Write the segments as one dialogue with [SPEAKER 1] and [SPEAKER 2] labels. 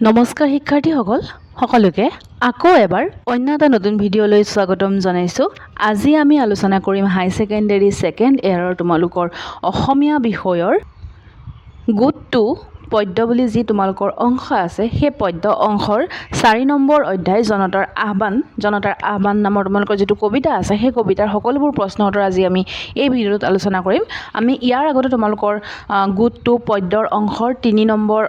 [SPEAKER 1] নমস্কাৰ শিক্ষাৰ্থীসকল সকলোকে আকৌ এবাৰ অন্য এটা নতুন ভিডিঅ'লৈ স্বাগতম জনাইছোঁ। আজি আমি আলোচনা কৰিম হাই ছেকেণ্ডাৰী ছেকেণ্ড ইয়াৰৰ তোমালোকৰ অসমীয়া বিষয়ৰ গোট 2 পদ্য বুলি যি তোমালোকৰ অংশ আছে সেই পদ্য অংশৰ 4 নম্বৰ অধ্যায় জনতাৰ আহ্বান নামৰ তোমালোকৰ যিটো কবিতা আছে সেই কবিতাৰ সকলোবোৰ প্ৰশ্ন উত্তৰ আজি আমি এই ভিডিঅ'ত আলোচনা কৰিম। আমি ইয়াৰ আগতে তোমালোকৰ গোট 2 পদ্যৰ অংশৰ 3 নম্বৰ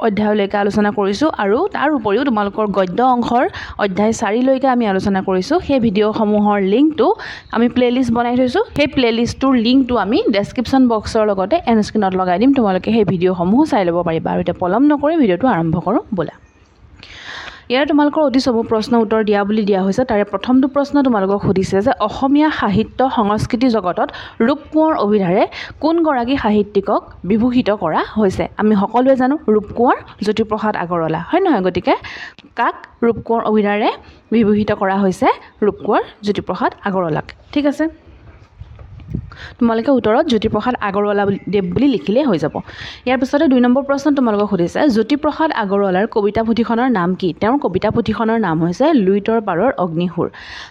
[SPEAKER 1] অধ্যায়লৈকে আলোচনা কৰিছোঁ আৰু তাৰ উপৰিও তোমালোকৰ গদ্য অংশৰ অধ্যায় 4লৈকে আমি আলোচনা কৰিছোঁ। সেই ভিডিঅ'সমূহৰ লিংকটো আমি প্লেলিষ্ট বনাই থৈছোঁ। সেই প্লেলিষ্টটোৰ লিংকটো আমি ডেছক্ৰিপশ্যন বক্সৰ লগতে এণ্ড স্ক্ৰীনত লগাই দিম, তোমালোকে সেই ভিডিঅ'সমূহ চাই ল'ব পাৰিবা। আৰু এতিয়া পলম নকৰি ভিডিঅ'টো আৰম্ভ কৰোঁ ব'লা। ইয়াৰ তোমালোকৰ অতি চমু প্ৰশ্ন উত্তৰ দিয়া বুলি দিয়া হৈছে। তাৰে প্ৰথমটো প্ৰশ্ন তোমালোকক সুধিছে যে অসমীয়া সাহিত্য সংস্কৃতি জগতত ৰূপ কোঁৱৰ অভিধাৰে কোনগৰাকী সাহিত্যিকক বিভূষিত কৰা হৈছে? আমি সকলোৱে জানো ৰূপ কোঁৱৰ জ্যোতিপ্ৰসাদ আগৰৱালা, হয় নহয়? গতিকে কাক ৰূপ কোঁৱৰ অভিধাৰে বিভূষিত কৰা হৈছে? ৰূপ কোঁৱৰ জ্যোতিপ্ৰসাদ আগৰৱালাক। ঠিক আছে, তোমালোকে উত্তৰত জ্যোতিপ্ৰসাদ আগৰৱালা দেৱ বুলি লিখিলেই হৈ যাব। ইয়াৰ পিছতে 2 নম্বৰ প্ৰশ্ন তোমালোকক সুধিছে জ্যোতিপ্ৰসাদ আগৰৱালাৰ কবিতা পুথিখনৰ নাম কি? তেওঁৰ কবিতা পুথিখনৰ নাম হৈছে লুইতৰ পাৰৰ অগ্নিসুৰ।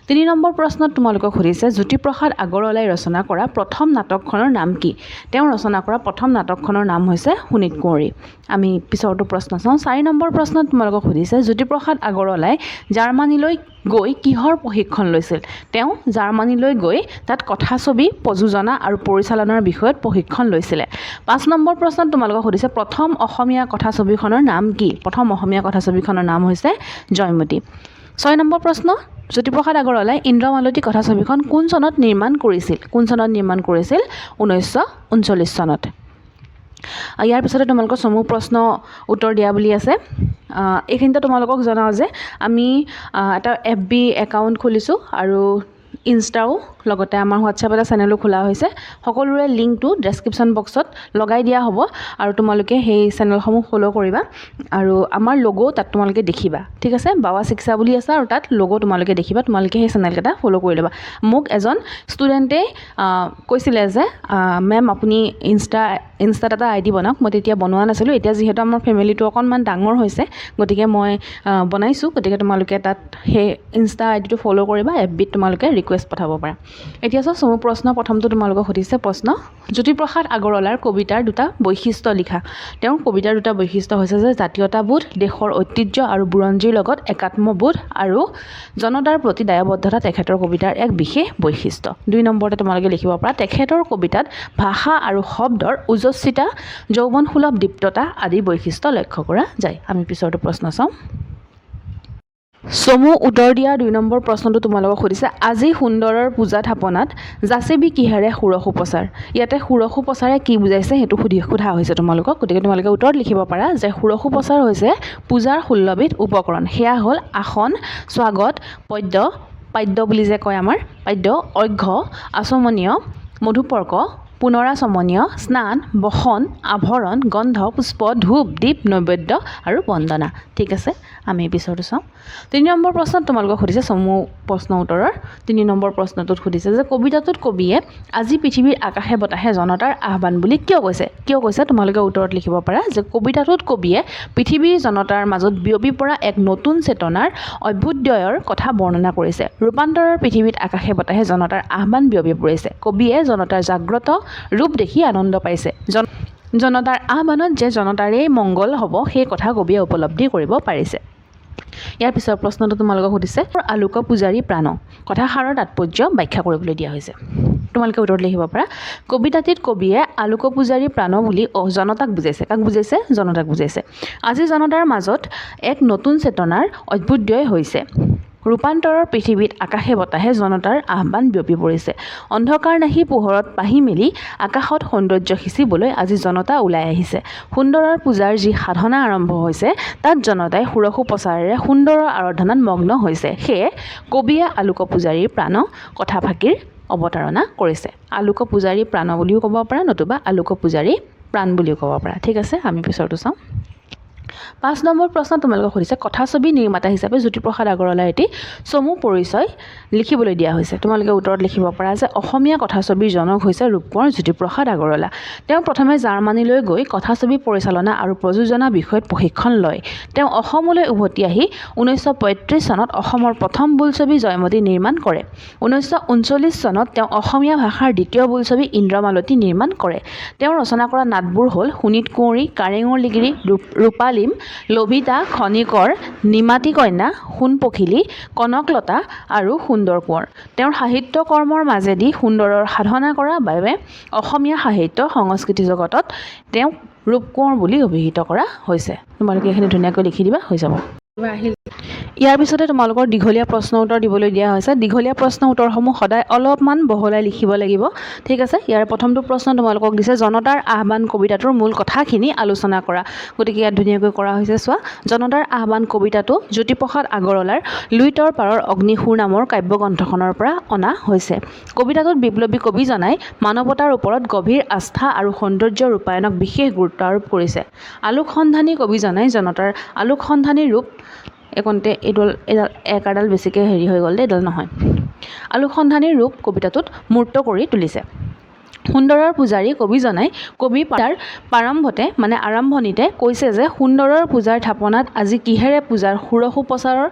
[SPEAKER 1] 3 নম্বৰ প্ৰশ্নত তোমালোকক সুধিছে জ্যোতিপ্ৰসাদ আগৰৱালাই ৰচনা কৰা প্ৰথম নাটকখনৰ নাম কি? তেওঁ ৰচনা কৰা প্ৰথম নাটকখনৰ নাম হৈছে শোণিত কুঁৱৰী। আমি পিছৰটো প্ৰশ্ন চাওঁ। 4 নম্বৰ প্ৰশ্নত তোমালোকক সুধিছে জ্যোতিপ্ৰসাদ আগৰৱালাই জাৰ্মানীলৈ গৈ কিহৰ প্ৰশিক্ষণ লৈছিল? তেওঁ জাৰ্মানীলৈ গৈ তাত কথাছবি প্ৰযোজনা আৰু পৰিচালনাৰ বিষয়ত প্ৰশিক্ষণ লৈছিলে। 5 নম্বৰ প্ৰশ্নত তোমালোকক সুধিছে প্ৰথম অসমীয়া কথাছবিখনৰ নাম কি? প্ৰথম অসমীয়া কথাছবিখনৰ নাম হৈছে জয়মতী। 6 নম্বৰ প্ৰশ্ন জ্যোতিপ্ৰসাদ আগৰৱালাই ইন্দ্ৰমালতী কথাছবিখন কোন চনত নিৰ্মাণ কৰিছিল? কোন চনত নিৰ্মাণ কৰিছিল? 1939 চনত। ইয়াৰ পিছতে তোমালোকৰ চমু প্ৰশ্ন উত্তৰ দিয়া বুলি আছে। এইখিনিতে তোমালোকক জনাওঁ যে আমি এটা FB একাউণ্ট খুলিছোঁ আৰু ইনষ্টাও লগতে আমাৰ হোৱাটছআপ এটা চেনেলো খোলা হৈছে। সকলোৰে লিংকটো ডেছক্ৰিপশ্যন বক্সত লগাই দিয়া হ'ব আৰু তোমালোকে সেই চেনেলসমূহ ফ'ল' কৰিবা আৰু আমাৰ লগো তাত তোমালোকে দেখিবা। ঠিক আছে, বাবা শিক্ষা বুলি আছে আৰু তাত লগো তোমালোকে দেখিবা। তোমালোকে সেই চেনেলকেইটা ফ'ল' কৰি ল'বা। মোক এজন ষ্টুডেণ্টে কৈছিলে যে মেম আপুনি ইনষ্টাত এটা ID বনাওক। মই তেতিয়া বনোৱা নাছিলোঁ। এতিয়া যিহেতু আমাৰ ফেমিলিটো অকণমান ডাঙৰ হৈছে গতিকে মই বনাইছোঁ। গতিকে তোমালোকে তাত সেই ইনষ্টা IDটো ফ'ল' কৰিবা। FBত তোমালোকে ৰিকুৱেষ্ট পঠাব পাৰা। এতিয়া চমু প্ৰশ্ন প্ৰথমটো তোমালোকক সুধিছে প্ৰশ্ন জ্যোতিপ্ৰসাদ আগৰৱালাৰ কবিতাৰ 2টা বৈশিষ্ট্য লিখা। তেওঁৰ কবিতাৰ 2টা বৈশিষ্ট্য হৈছে যে জাতীয়তাবোধ, দেশৰ ঐতিহ্য আৰু বুৰঞ্জীৰ লগত একাত্মবোধ আৰু জনতাৰ প্ৰতি দায়বদ্ধতা তেখেতৰ কবিতাৰ এক বিশেষ বৈশিষ্ট্য। 2 নম্বৰতে তোমালোকে লিখিব পাৰা তেখেতৰ কবিতাত ভাষা আৰু শব্দৰ ওজস্বিতা, যৌৱনসুলভ দীপ্ততা আদি বৈশিষ্ট্য লক্ষ্য কৰা যায়। আমি পিছৰটো প্ৰশ্ন চাওঁ। চমু উত্তৰ দিয়া 2 নম্বৰ প্ৰশ্নটো তোমালোকক সুধিছে আজি সুন্দৰৰ পূজা থাপনাত যাচিবি কিহেৰে ষোড়শ উপচাৰ? ইয়াতে ষোড়শ উপচাৰে কি বুজাইছে সেইটো সোধা হৈছে তোমালোকক। গতিকে তোমালোকে উত্তৰত লিখিব পাৰা যে ষোড়শ উপচাৰ হৈছে পূজাৰ 16 বিধ উপকৰণ। সেয়া হ'ল আসন, স্বাগত, পাদ্য বুলি যে কয় আমাৰ পাদ্য, অৰ্ঘ্য, আচমনীয়, মধুপৰ্ক, পুনৰাচমনীয়, স্নান, বসন, আভৰণ, গন্ধ, পুষ্প, ধূপ, দীপ, নৈবেদ্য আৰু বন্দনা। ঠিক আছে, আমি পিছৰটো চাওঁ। 3 নম্বৰ প্ৰশ্নত তোমালোকক সুধিছে চমু প্ৰশ্ন উত্তৰৰ 3 নম্বৰ প্ৰশ্নটোত সুধিছে যে কবিতাটোত কবিয়ে আজি পৃথিৱীৰ আকাশে বতাহে জনতাৰ আহ্বান বুলি কিয় কৈছে? তোমালোকে উত্তৰত লিখিব পাৰা যে কবিতাটোত কবিয়ে পৃথিৱীৰ জনতাৰ মাজত বিয়পি পৰা এক নতুন চেতনাৰ অভ্যুদয়ৰ কথা বৰ্ণনা কৰিছে। ৰূপান্তৰৰ পৃথিৱীত আকাশে বতাহে জনতাৰ আহ্বান বিয়পি পৰিছে। কবিয়ে জনতাৰ জাগ্ৰত ৰূপ দেখি আনন্দ পাইছে। জনতাৰ আহ্বানত যে জনতাৰেই মংগল হ'ব সেই কথা কবিয়ে উপলব্ধি কৰিব পাৰিছে। ইয়াৰ পিছৰ প্ৰশ্নটো তোমালোকক সুধিছে আলোক পূজাৰী প্ৰাণ কথাষাৰৰ তাৎপৰ্য ব্যাখ্যা কৰিবলৈ দিয়া হৈছে। তোমালোকে উত্তৰত লিখিব পাৰা কবিতাটিত কবিয়ে আলোক পূজাৰী প্ৰাণ বুলি জনতাক বুজাইছে। কাক বুজাইছে? জনতাক বুজাইছে। আজি জনতাৰ মাজত এক নতুন চেতনাৰ অভ্যুদয় হৈছে। ৰূপান্তৰৰ পৃথিৱীত আকাশে বতাহে জনতাৰ আহ্বান বিয়পি পৰিছে। অন্ধকাৰ নাহি পোহৰত পাহি মেলি আকাশত সৌন্দৰ্য সিঁচিবলৈ আজি জনতা ওলাই আহিছে। সুন্দৰৰ পূজাৰ যি সাধনা আৰম্ভ হৈছে তাত জনতাই ষোড়শ উপচাৰেৰে সুন্দৰৰ আৰাধনাত মগ্ন হৈছে। সেয়ে কবিয়ে আলোক পূজাৰীৰ প্ৰাণ কথাফাঁকিৰ অৱতাৰণা কৰিছে। আলোক পূজাৰী প্ৰাণ বুলিও ক'ব পাৰা নতুবা আলোক পূজাৰী প্ৰাণ বুলিও ক'ব পাৰা। ঠিক আছে, আমি পিছৰটো চাওঁ। 5 নম্বৰ প্ৰশ্ন তোমালোকক সুধিছে কথাছবি নিৰ্মাতা হিচাপে জ্যোতিপ্ৰসাদ আগৰৱালাৰ এটি চমু পৰিচয় লিখিবলৈ দিয়া হৈছে। তোমালোকে উত্তৰত লিখিব পাৰা যে অসমীয়া কথাছবিৰ জনক হৈছে ৰূপকোঁৱৰ জ্যোতিপ্ৰসাদ আগৰৱালা। তেওঁ প্ৰথমে জাৰ্মানীলৈ গৈ কথাছবি পৰিচালনা আৰু প্ৰযোজনা বিষয়ত প্ৰশিক্ষণ লয়। তেওঁ অসমলৈ উভতি আহি 1935 চনত অসমৰ প্ৰথম বোলছবি জয়মতী নিৰ্মাণ কৰে। 1939 চনত তেওঁ অসমীয়া ভাষাৰ দ্বিতীয় বোলছবি ইন্দ্ৰমালতী নিৰ্মাণ কৰে। তেওঁ ৰচনা কৰা নাটবোৰ হ'ল শোণিত কুঁৱৰী, কাৰেঙৰ লিগিৰি, ৰূপালিম, লভিতা, খনিকৰ, নিমাতী কন্যা, সোণ পখিলী, কনকলতা আৰু সুন্দৰ কোঁৱৰ। তেওঁৰ সাহিত্য কৰ্মৰ মাজেদি সুন্দৰৰ সাধনা কৰাৰ বাবে অসমীয়া সাহিত্য সংস্কৃতি জগতত তেওঁক ৰূপকোঁৱৰ বুলি অভিহিত কৰা হৈছে। তোমালোকে এইখিনি ধুনীয়াকৈ লিখি দিবা, হৈ যাব। ইয়াৰ পিছতে তোমালোকৰ দীঘলীয়া প্ৰশ্ন উত্তৰ দিবলৈ দিয়া হৈছে। দীঘলীয়া প্ৰশ্ন উত্তৰসমূহ সদায় অলপমান বহলাই লিখিব লাগিব, ঠিক আছে। ইয়াৰ প্ৰথমটো প্ৰশ্ন তোমালোকক দিছে জনতাৰ আহ্বান কবিতাটোৰ মূল কথাখিনি আলোচনা কৰা। গতিকে ইয়াত ধুনীয়াকৈ কৰা হৈছে চোৱা। জনতাৰ আহ্বান কবিতাটো জ্যোতিপ্ৰসাদ আগৰৱালাৰ লুইতৰ পাৰৰ অগ্নিসুৰ নামৰ কাব্যগ্ৰন্থখনৰ পৰা অনা হৈছে। কবিতাটোত বিপ্লৱী কবিজনাই মানৱতাৰ ওপৰত গভীৰ আস্থা আৰু সৌন্দৰ্য ৰূপায়ণক বিশেষ গুৰুত্ব আৰোপ কৰিছে। আলোকসন্ধানী কবিজনাই জনতাৰ আলোকসন্ধানী ৰূপ এইকণতে এডাল একাডাল বেছিকৈ হেৰি হৈ গ'ল দেই, এডাল নহয়। আলোকসন্ধানীৰ ৰূপ কবিতাটোত মূৰ্ত কৰি তুলিছে। সুন্দৰৰ পূজাৰী কবিজনাই কবি তাৰ আৰম্ভণিতে কৈছে যে সুন্দৰৰ পূজাৰ থাপনাত আজি কিহেৰে পূজাৰ সুৰসুপ্ৰচাৰৰ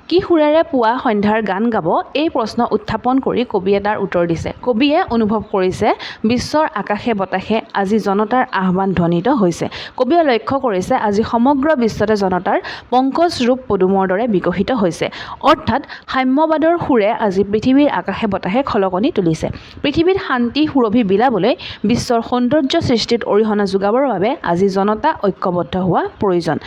[SPEAKER 1] কি সুৰেৰে পুৱা সন্ধ্যাৰ গান গাব, এই প্ৰশ্ন উত্থাপন কৰি কবিয়ে তাৰ উত্তৰ দিছে। কবিয়ে অনুভৱ কৰিছে বিশ্বৰ আকাশে বতাহে আজি জনতাৰ আহ্বান ধ্বনিত হৈছে। কবিয়ে লক্ষ্য কৰিছে আজি সমগ্ৰ বিশ্বতে জনতাৰ পংকজ ৰূপ পদুমৰ দৰে বিকশিত হৈছে। অৰ্থাৎ সাম্যবাদৰ সুৰে আজি পৃথিৱীৰ আকাশে বতাহে খলকনি তুলিছে। পৃথিৱীত শান্তি সুৰভি বিলাবলৈ বিশ্বৰ সৌন্দৰ্য সৃষ্টিত অৰিহণা যোগাবৰ বাবে আজি জনতা ঐক্যবদ্ধ হোৱা প্ৰয়োজন।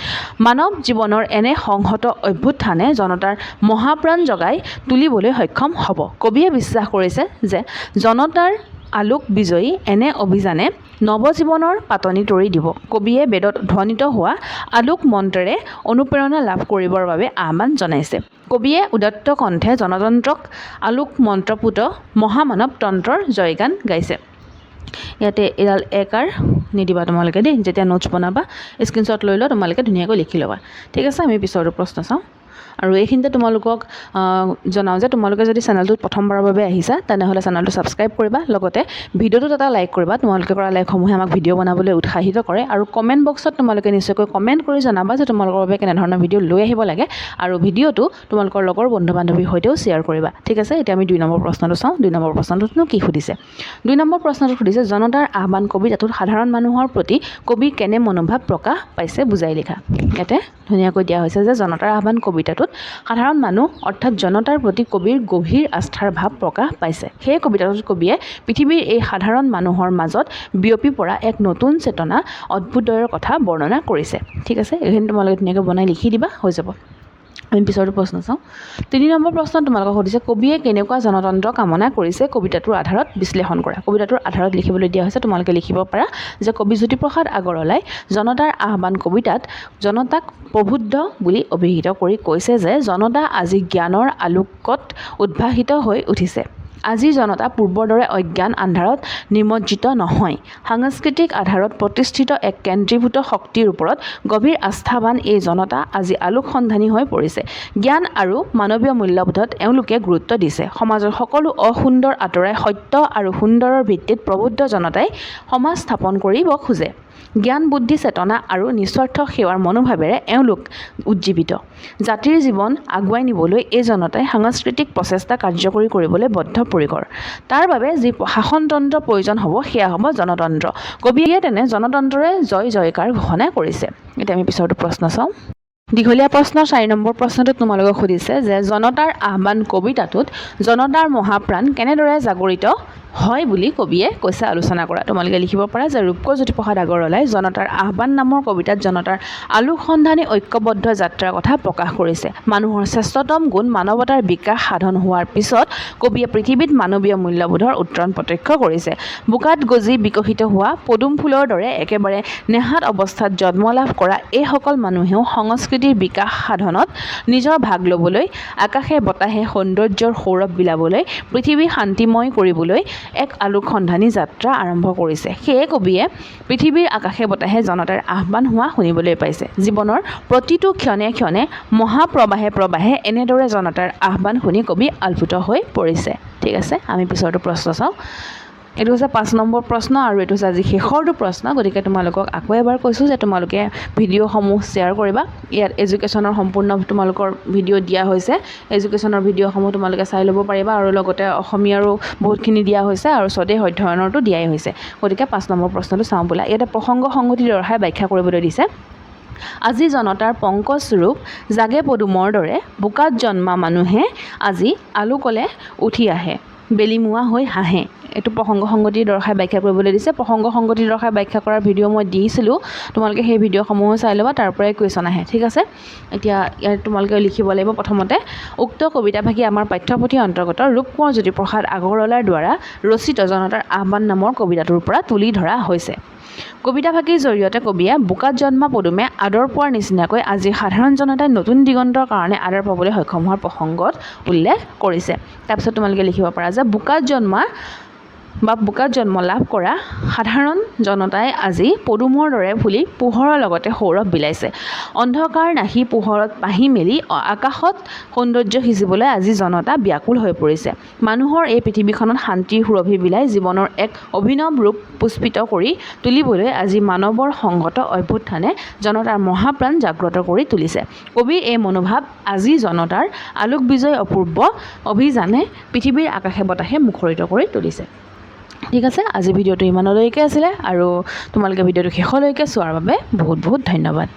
[SPEAKER 1] মানৱ জীৱনৰ এনে সংহত অভ্যুত্থানে জনতাৰ মহাপ্ৰাণ জগাই তুলিবলৈ সক্ষম হ'ব। কবিয়ে বিশ্বাস কৰিছে যে জনতাৰ আলোক বিজয়ী এনে অভিযানে নৱজীৱনৰ পাতনি তৰি দিব। কবিয়ে বেদত ধ্বনিত হোৱা আলোক মন্ত্ৰেৰে অনুপ্ৰেৰণা লাভ কৰিবৰ বাবে আহ্বান জনাইছে। কবিয়ে উদাত্ত কণ্ঠে জনতন্ত্ৰক আলোক মন্ত্ৰপুত মহামানৱ তন্ত্ৰৰ জয়গান গাইছে। ইয়াতে এডাল একাৰ নিদিবা তোমালোকে দেই, যেতিয়া নোটছ বনাবা স্ক্ৰীনশ্বট লৈ লোৱা, তোমালোকে ধুনীয়াকৈ লিখি ল'বা, ঠিক আছে। আমি পিছৰটো প্ৰশ্ন চাওঁ। আৰু এইখিনিতে তোমালোকক জনাওঁ যে তোমালোকে যদি চেনেলটোত প্ৰথমবাৰৰ বাবে আহিছা তেনেহ'লে চেনেলটো ছাবস্ক্ৰাইব কৰিবা, লগতে ভিডিঅ'টোত এটা লাইক কৰিবা। তোমালোকে কৰা লাইকসমূহে আমাক ভিডিঅ' বনাবলৈ উৎসাহিত কৰে। আৰু কমেণ্ট বক্সত তোমালোকে নিশ্চয়কৈ কমেণ্ট কৰি জনাবা যে তোমালোকৰ বাবে কেনেধৰণৰ ভিডিঅ' লৈ আহিব লাগে, আৰু ভিডিঅ'টো তোমালোকৰ লগৰ বন্ধু বান্ধৱীৰ সৈতেও শ্বেয়াৰ কৰিবা, ঠিক আছে। এতিয়া আমি 2 নম্বৰ প্ৰশ্নটো চাওঁ। 2 নম্বৰ প্ৰশ্নটোতনো কি সুধিছে? 2 নম্বৰ প্ৰশ্নটোত সুধিছে জনতাৰ আহ্বান কবিতাটোত সাধাৰণ মানুহৰ প্ৰতি কবি কেনে মনোভাৱ প্ৰকাশ পাইছে বুজাই লিখা। ইয়াতে ধুনীয়াকৈ দিয়া হৈছে যে জনতাৰ আহ্বান কবিতাটোত সাধাৰণ মানুহ অৰ্থাৎ জনতাৰ প্ৰতি কবিৰ গভীৰ আস্থাৰ ভাৱ প্ৰকাশ পাইছে। সেই কবিতাটোত কবিয়ে পৃথিৱীৰ এই সাধাৰণ মানুহৰ মাজত বিয়পি পৰা এক নতুন চেতনা অভ্যুদয়ৰ কথা বৰ্ণনা কৰিছে, ঠিক আছে। এইখিনি তোমালোকে ধুনীয়াকৈ বনাই লিখি দিবা, হৈ যাব। আমি পিছৰটো প্ৰশ্ন চাওঁ। 3 নম্বৰ প্ৰশ্ন তোমালোকক সুধিছে কবিয়ে কেনেকুৱা জনতন্ত্ৰ কামনা কৰিছে কবিতাটোৰ আধাৰত বিশ্লেষণ কৰা। কবিতাটোৰ আধাৰত লিখিবলৈ দিয়া হৈছে। তোমালোকে লিখিব পাৰা যে কবি জ্যোতিপ্ৰসাদ আগৰৱালাই জনতাৰ আহ্বান কবিতাত জনতাক প্ৰবুদ্ধ বুলি অভিহিত কৰি কৈছে যে জনতা আজি জ্ঞানৰ আলোকত উদ্ভাসিত হৈ উঠিছে। আজি জনতা পূৰ্বৰ দৰে অজ্ঞান আন্ধাৰত নিমজ্জিত নহয়। সাংস্কৃতিক আধাৰত প্ৰতিষ্ঠিত এক কেন্দ্ৰীভূত শক্তিৰ ওপৰত গভীৰ আস্থাৱান এই জনতা আজি আলোকসন্ধানী হৈ পৰিছে। জ্ঞান আৰু মানৱীয় মূল্যবোধত এওঁলোকে গুৰুত্ব দিছে। সমাজৰ সকলো অসুন্দৰ আঁতৰাই সত্য আৰু সুন্দৰৰ ভিত্তিত প্ৰবুদ্ধ জনতাই সমাজ স্থাপন কৰিব খোজে। জ্ঞান বুদ্ধি চেতনা আৰু নিস্বাৰ্থ সেৱাৰ মনোভাৱেৰে এওঁলোক উজ্জীৱিত। জাতিৰ জীৱন আগুৱাই নিবলৈ এই জনতাই সাংস্কৃতিক প্ৰচেষ্টা কাৰ্যকৰী কৰিবলৈ বদ্ধপৰিকৰ। তাৰ বাবে যি শাসনতন্ত্ৰ প্ৰয়োজন হ'ব সেয়া হ'ব জনতন্ত্ৰ। কবিয়ে তেনে জনতন্ত্ৰৰে জয় জয়কাৰ ঘোষণা কৰিছে। এতিয়া আমি পিছৰটো প্ৰশ্ন চাওঁ। দীঘলীয়া প্ৰশ্ন 4 নম্বৰ প্ৰশ্নটোত তোমালোকক সুধিছে যে জনতাৰ আহ্বান কবিতাটোত জনতাৰ মহাপ্ৰাণ কেনেদৰে জাগৰিত হয় বুলি কবিয়ে কৈছে আলোচনা কৰা। তোমালোকে লিখিব পাৰা যে ৰূপকোঁৱৰ জ্যোতিপ্ৰসাদ আগৰৱালাই জনতাৰ আহ্বান নামৰ কবিতাত জনতাৰ আলোকসন্ধানী ঐক্যবদ্ধ যাত্ৰাৰ কথা প্ৰকাশ কৰিছে। মানুহৰ শ্ৰেষ্ঠতম গুণ মানৱতাৰ বিকাশ সাধন হোৱাৰ পিছত কবিয়ে পৃথিৱীত মানৱীয় মূল্যবোধৰ উত্তৰণ প্ৰত্যক্ষ কৰিছে। বোকাত গজি বিকশিত হোৱা পদুম ফুলৰ দৰে একেবাৰে নেহাত অৱস্থাত জন্ম লাভ কৰা এইসকল মানুহেও সংস্কৃতিৰ বিকাশ সাধনত নিজৰ ভাগ ল'বলৈ, আকাশে বতাহে সৌন্দৰ্যৰ সৌৰভ বিলাবলৈ, পৃথিৱী শান্তিময় কৰিবলৈ এক আলোক সন্ধানী যাত্ৰা আৰম্ভ কৰিছে। সেয়ে কবিয়ে পৃথিৱীৰ আকাশে বতাহে জনতাৰ আহ্বান হোৱা শুনিবলৈ পাইছে। জীৱনৰ প্ৰতিটো ক্ষণে ক্ষণে মহাপ্ৰবাহে প্ৰবাহে এনেদৰে জনতাৰ আহ্বান শুনি কবি আলপুত হৈ পৰিছে। ঠিক আছে, আমি পিছৰটো প্ৰশ্ন চাওঁ। এইটো হৈছে 5 নম্বৰ প্ৰশ্ন আৰু এইটো হৈছে আজি শেষৰটো প্ৰশ্ন। গতিকে তোমালোকক আকৌ এবাৰ কৈছোঁ যে তোমালোকে ভিডিঅ'সমূহ শ্বেয়াৰ কৰিবা। ইয়াত এডুকেশ্যনৰ সম্পূৰ্ণ তোমালোকৰ ভিডিঅ' দিয়া হৈছে। এডুকেশ্যনৰ ভিডিঅ'সমূহ তোমালোকে চাই ল'ব পাৰিবা আৰু লগতে অসমীয়াৰো বহুতখিনি দিয়া হৈছে আৰু স্বদেশ অধ্যয়নৰতো দিয়াই হৈছে। গতিকে 5 নম্বৰ প্ৰশ্নটো চাওঁ বোলা। ইয়াতে প্ৰসংগ সংগতি দৰ্শাই ব্যাখ্যা কৰিবলৈ দিছে। আজি জনতাৰ পংকজ ৰূপ জাগে পদুমৰ দৰে, বোকাত জন্মা মানুহে আজি আলোকলে উঠি আহে, বেলিমুৱা হৈ হাঁহে। এইটো প্ৰসংগ সংগতি দৰ্শাই ব্যাখ্যা কৰিবলৈ দিছে। প্ৰসংগ সংগতি দৰ্শাই ব্যাখ্যা কৰাৰ ভিডিঅ' মই দিছিলোঁ, তোমালোকে সেই ভিডিঅ'সমূহো চাই ল'বা, তাৰ পৰাই কুৱেশ্যন আহে। ঠিক আছে, এতিয়া ইয়াত তোমালোকে লিখিব লাগিব প্ৰথমতে উক্ত কবিতাভাগি আমাৰ পাঠ্যপুথিৰ অন্তৰ্গত ৰূপকোঁৱৰ জ্যোতিপ্ৰসাদ আগৰৱালাৰ দ্বাৰা ৰচিত জনতাৰ আহ্বান নামৰ কবিতাটোৰ পৰা তুলি ধৰা হৈছে। কবিতাভাগিৰ জৰিয়তে কবিয়ে বোকাত জন্মা পদুমে আদৰ পোৱাৰ নিচিনাকৈ আজি সাধাৰণ জনতাই নতুন দিগন্তৰ কাৰণে আদৰ পাবলৈ সক্ষম হোৱাৰ প্ৰসংগত উল্লেখ কৰিছে। তাৰপিছত তোমালোকে লিখিব পাৰা যে বোকাত জন্ম লাভ কৰা সাধাৰণ জনতাই আজি পদুমৰ দৰে ফুলি পোহৰৰ লগতে সৌৰভ বিলাইছে। অন্ধকাৰ নাহি পোহৰত পাহি মেলি আকাশত সৌন্দৰ্য সিঁচিবলৈ আজি জনতা ব্যাকুল হৈ পৰিছে। মানুহৰ এই পৃথিৱীখনত শান্তিৰ সুৰভি বিলাই জীৱনৰ এক অভিনৱ ৰূপ পুষ্পিত কৰি তুলিবলৈ আজি মানৱৰ সংগত অভ্যুত্থানে জনতাৰ মহাপ্ৰাণ জাগ্ৰত কৰি তুলিছে। কবিৰ এই মনোভাৱ আজি জনতাৰ আলোক বিজয় অপূৰ্ব অভিযানে পৃথিৱীৰ আকাশে বতাহে মুখৰিত কৰি তুলিছে। ঠিক আছে, আজি ভিডিঅ'টো ইমানলৈকে আছিলে আৰু তোমালোকে ভিডিঅ'টো শেষলৈকে চোৱাৰ বাবে বহুত বহুত ধন্যবাদ।